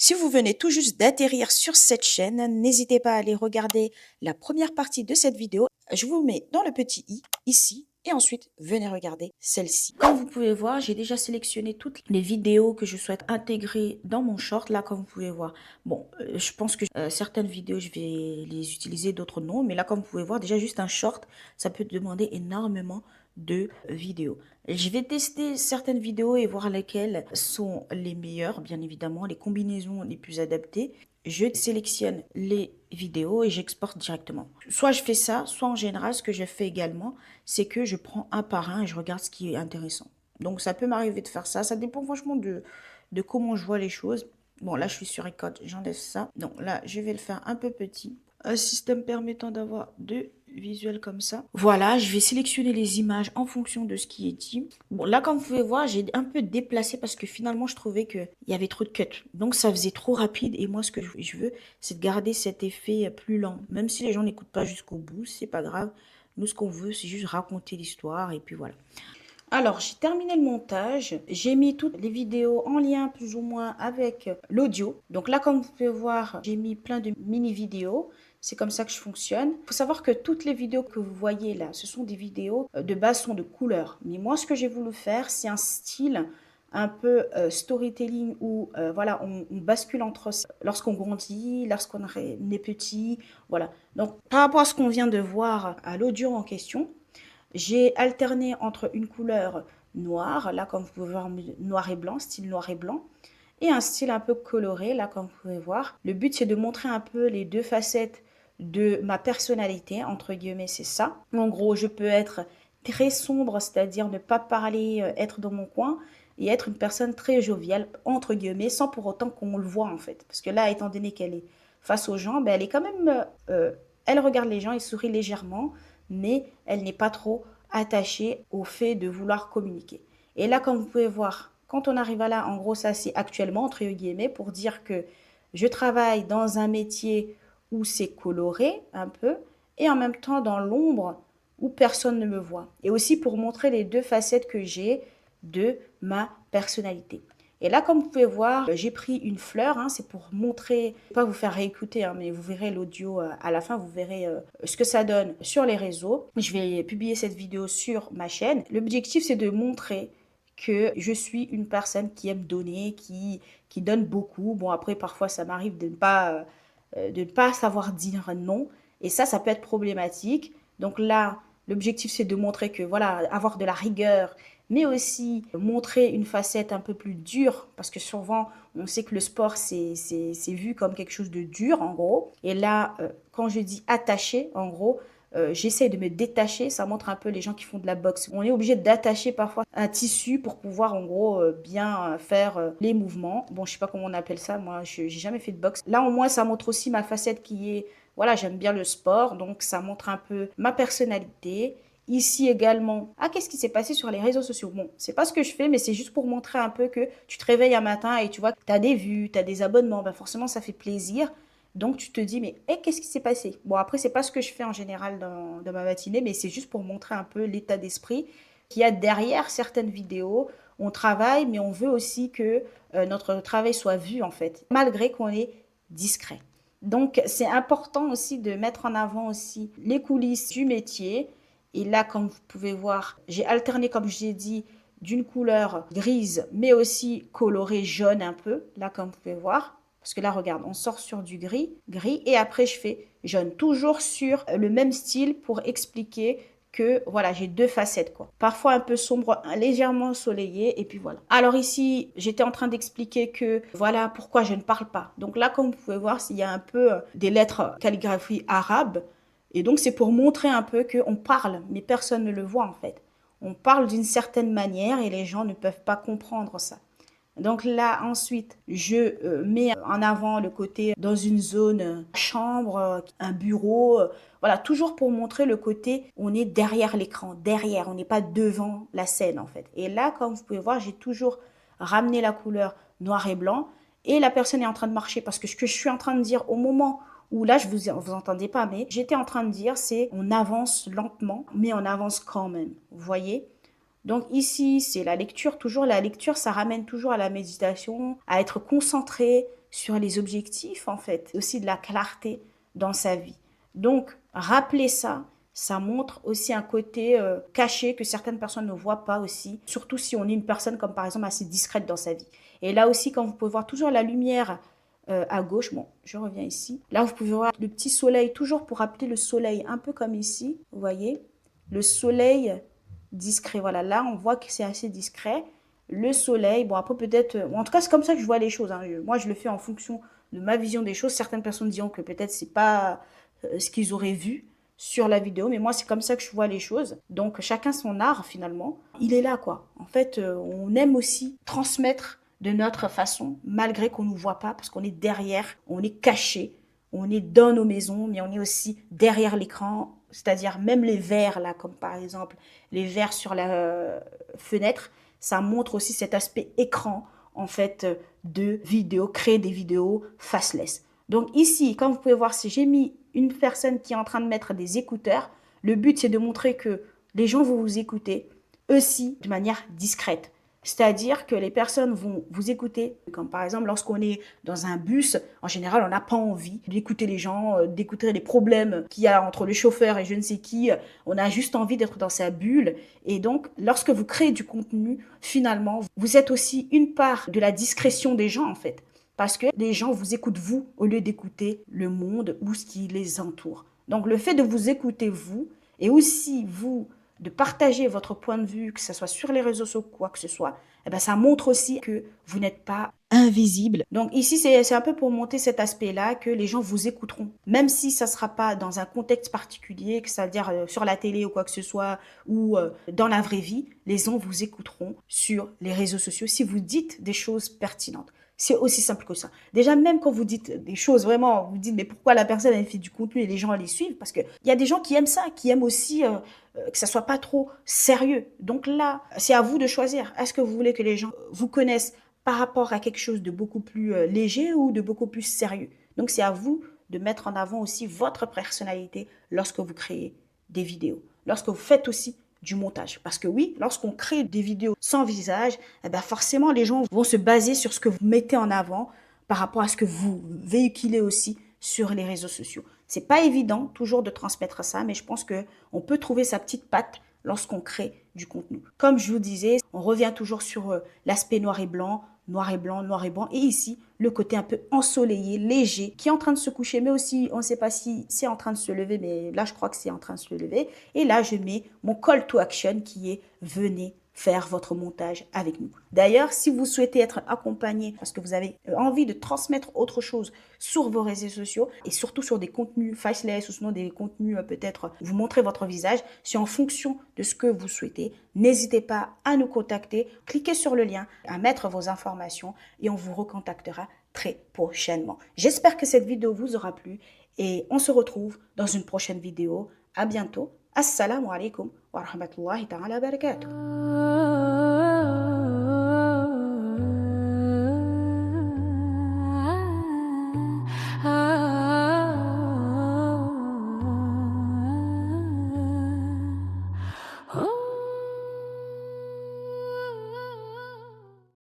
Si vous venez tout juste d'atterrir sur cette chaîne, n'hésitez pas à aller regarder la première partie de cette vidéo. Je vous mets dans le petit i ici et ensuite venez regarder celle-ci. Comme vous pouvez voir, j'ai déjà sélectionné toutes les vidéos que je souhaite intégrer dans mon short. Là, comme vous pouvez voir, bon, je pense que certaines vidéos, je vais les utiliser, d'autres non. Mais là, comme vous pouvez voir, déjà juste un short, ça peut demander énormément de vidéos. Je vais tester certaines vidéos et voir lesquelles sont les meilleures, bien évidemment, les combinaisons les plus adaptées. Je sélectionne les vidéos et j'exporte directement. Soit je fais ça, soit en général, ce que je fais également, c'est que je prends un par un et je regarde ce qui est intéressant. Donc ça peut m'arriver de faire ça, ça dépend franchement de comment je vois les choses. Bon, là je suis sur Record, j'enlève ça. Donc là, je vais le faire un peu petit. Un système permettant d'avoir deux visuels comme ça. Voilà, je vais sélectionner les images en fonction de ce qui est dit. Bon, là, comme vous pouvez voir, j'ai un peu déplacé parce que finalement, je trouvais qu'il y avait trop de cuts. Donc, ça faisait trop rapide. Et moi, ce que je veux, c'est de garder cet effet plus lent. Même si les gens n'écoutent pas jusqu'au bout, c'est pas grave. Nous, ce qu'on veut, c'est juste raconter l'histoire. Et puis voilà. Alors, j'ai terminé le montage. J'ai mis toutes les vidéos en lien plus ou moins avec l'audio. Donc là, comme vous pouvez voir, j'ai mis plein de mini-vidéos. C'est comme ça que je fonctionne. Il faut savoir que toutes les vidéos que vous voyez là, ce sont des vidéos de base sont de couleurs. Mais moi, ce que j'ai voulu faire, c'est un style un peu storytelling où voilà, on bascule entre lorsqu'on grandit, lorsqu'on est petit. Voilà. Donc, par rapport à ce qu'on vient de voir à l'audio en question, j'ai alterné entre une couleur noire, là comme vous pouvez voir, noir et blanc, style noir et blanc, et un style un peu coloré, là comme vous pouvez voir. Le but c'est de montrer un peu les deux facettes de ma personnalité, entre guillemets, c'est ça. En gros, je peux être très sombre, c'est-à-dire ne pas parler, être dans mon coin, et être une personne très joviale, entre guillemets, sans pour autant qu'on le voit en fait. Parce que là, étant donné qu'elle est face aux gens, ben, elle est quand même, elle regarde les gens et sourit légèrement, mais elle n'est pas trop attachée au fait de vouloir communiquer. Et là, comme vous pouvez voir, quand on arrive à là, en gros, ça c'est actuellement, entre guillemets, pour dire que je travaille dans un métier où c'est coloré un peu, et en même temps dans l'ombre où personne ne me voit. Et aussi pour montrer les deux facettes que j'ai de ma personnalité. Et là, comme vous pouvez voir, j'ai pris une fleur, hein, c'est pour montrer, pas vous faire réécouter, hein, mais vous verrez l'audio à la fin, vous verrez ce que ça donne sur les réseaux. Je vais publier cette vidéo sur ma chaîne. L'objectif, c'est de montrer que je suis une personne qui aime donner, qui donne beaucoup. Bon, après, parfois, ça m'arrive de ne pas savoir dire non. Et ça peut être problématique. Donc là, l'objectif, c'est de montrer que, voilà, avoir de la rigueur, mais aussi montrer une facette un peu plus dure, parce que souvent, on sait que le sport, c'est vu comme quelque chose de dur, en gros. Et là, quand je dis attaché, en gros, j'essaie de me détacher, ça montre un peu les gens qui font de la boxe. On est obligé d'attacher parfois un tissu pour pouvoir en gros bien faire les mouvements. Bon, je sais pas comment on appelle ça, moi j'ai jamais fait de boxe. Là au moins ça montre aussi ma facette qui est, voilà, j'aime bien le sport, donc ça montre un peu ma personnalité. Ici également, ah, qu'est-ce qui s'est passé sur les réseaux sociaux? Bon, c'est pas ce que je fais, mais c'est juste pour montrer un peu que tu te réveilles un matin et tu vois que tu as des vues, tu as des abonnements, ben forcément ça fait plaisir. Donc tu te dis, mais qu'est-ce qui s'est passé? Bon, après, c'est pas ce que je fais en général dans ma matinée, mais c'est juste pour montrer un peu l'état d'esprit qu'il y a derrière certaines vidéos. On travaille, mais on veut aussi que notre travail soit vu, en fait, malgré qu'on est discret. Donc, c'est important aussi de mettre en avant aussi les coulisses du métier. Et là, comme vous pouvez voir, j'ai alterné, comme j'ai dit, d'une couleur grise, mais aussi colorée jaune un peu, là, comme vous pouvez voir. Parce que là, regarde, on sort sur du gris, et après je fais jaune. Toujours sur le même style pour expliquer que voilà, j'ai deux facettes quoi. Parfois un peu sombre, légèrement ensoleillé et puis voilà. Alors ici, j'étais en train d'expliquer que voilà pourquoi je ne parle pas. Donc là, comme vous pouvez voir, il y a un peu des lettres calligraphie arabe. Et donc c'est pour montrer un peu qu'on parle, mais personne ne le voit en fait. On parle d'une certaine manière et les gens ne peuvent pas comprendre ça. Donc là, ensuite, je mets en avant le côté dans une zone chambre, un bureau. Voilà, toujours pour montrer le côté, on est derrière l'écran, derrière, on n'est pas devant la scène en fait. Et là, comme vous pouvez voir, j'ai toujours ramené la couleur noir et blanc. Et la personne est en train de marcher parce que ce que je suis en train de dire au moment où là, je vous entendez pas, mais j'étais en train de dire, c'est on avance lentement, mais on avance quand même. Vous voyez? Donc ici, c'est la lecture. Toujours la lecture, ça ramène toujours à la méditation, à être concentré sur les objectifs en fait, aussi de la clarté dans sa vie. Donc, rappeler ça, ça montre aussi un côté caché que certaines personnes ne voient pas aussi, surtout si on est une personne comme par exemple assez discrète dans sa vie. Et là aussi, quand vous pouvez voir toujours la lumière à gauche, bon, je reviens ici. Là, vous pouvez voir le petit soleil, toujours pour rappeler le soleil, un peu comme ici, vous voyez, le soleil discret. Voilà, là, on voit que c'est assez discret. Le soleil, bon, après peut-être, en tout cas, c'est comme ça que je vois les choses, hein. Moi, je le fais en fonction de ma vision des choses. Certaines personnes diront que peut-être c'est pas ce qu'ils auraient vu sur la vidéo, mais moi, c'est comme ça que je vois les choses. Donc, chacun son art, finalement. Il est là, quoi. En fait, on aime aussi transmettre de notre façon, malgré qu'on ne nous voit pas, parce qu'on est derrière, on est caché, on est dans nos maisons, mais on est aussi derrière l'écran, c'est-à-dire même les verres, là, comme par exemple les verres sur la fenêtre, ça montre aussi cet aspect écran, en fait, de vidéos, créer des vidéos faceless. Donc ici, comme vous pouvez voir, si j'ai mis une personne qui est en train de mettre des écouteurs, le but c'est de montrer que les gens vont vous écouter aussi de manière discrète. C'est-à-dire que les personnes vont vous écouter, comme par exemple lorsqu'on est dans un bus, en général on n'a pas envie d'écouter les gens, d'écouter les problèmes qu'il y a entre le chauffeur et je ne sais qui, on a juste envie d'être dans sa bulle. Et donc lorsque vous créez du contenu, finalement, vous êtes aussi une part de la discrétion des gens en fait. Parce que les gens vous écoutent vous au lieu d'écouter le monde ou ce qui les entoure. Donc le fait de vous écouter vous et aussi vous de partager votre point de vue, que ce soit sur les réseaux sociaux, quoi que ce soit, eh ben, ça montre aussi que vous n'êtes pas invisible. Donc ici, c'est un peu pour monter cet aspect-là que les gens vous écouteront. Même si ça ne sera pas dans un contexte particulier, c'est-à-dire sur la télé ou quoi que ce soit, ou dans la vraie vie, les gens vous écouteront sur les réseaux sociaux si vous dites des choses pertinentes. C'est aussi simple que ça. Déjà, même quand vous dites des choses, vraiment, vous dites, mais pourquoi la personne, elle fait du contenu et les gens, elle les suivent? Parce qu'il y a des gens qui aiment ça, qui aiment aussi que ça soit pas trop sérieux. Donc là, c'est à vous de choisir. Est-ce que vous voulez que les gens vous connaissent par rapport à quelque chose de beaucoup plus léger ou de beaucoup plus sérieux? Donc c'est à vous de mettre en avant aussi votre personnalité lorsque vous créez des vidéos, lorsque vous faites aussi du montage. Parce que oui, lorsqu'on crée des vidéos sans visage, eh ben forcément les gens vont se baser sur ce que vous mettez en avant par rapport à ce que vous véhiculez aussi sur les réseaux sociaux. C'est pas évident toujours de transmettre ça, mais je pense que on peut trouver sa petite patte lorsqu'on crée du contenu. Comme je vous disais, on revient toujours sur l'aspect noir et blanc, noir et blanc, noir et blanc, et ici le côté un peu ensoleillé, léger, qui est en train de se coucher, mais aussi on ne sait pas si c'est en train de se lever, mais là je crois que c'est en train de se lever. Et là je mets mon call to action qui est venez faire votre montage avec nous. D'ailleurs, si vous souhaitez être accompagné parce que vous avez envie de transmettre autre chose sur vos réseaux sociaux et surtout sur des contenus faceless ou sinon des contenus peut-être vous montrer votre visage, c'est en fonction de ce que vous souhaitez. N'hésitez pas à nous contacter, cliquez sur le lien, à mettre vos informations et on vous recontactera très prochainement. J'espère que cette vidéo vous aura plu et on se retrouve dans une prochaine vidéo. À bientôt. Assalamu alaikum wa rahmatullahi ta'ala wa barakatuh.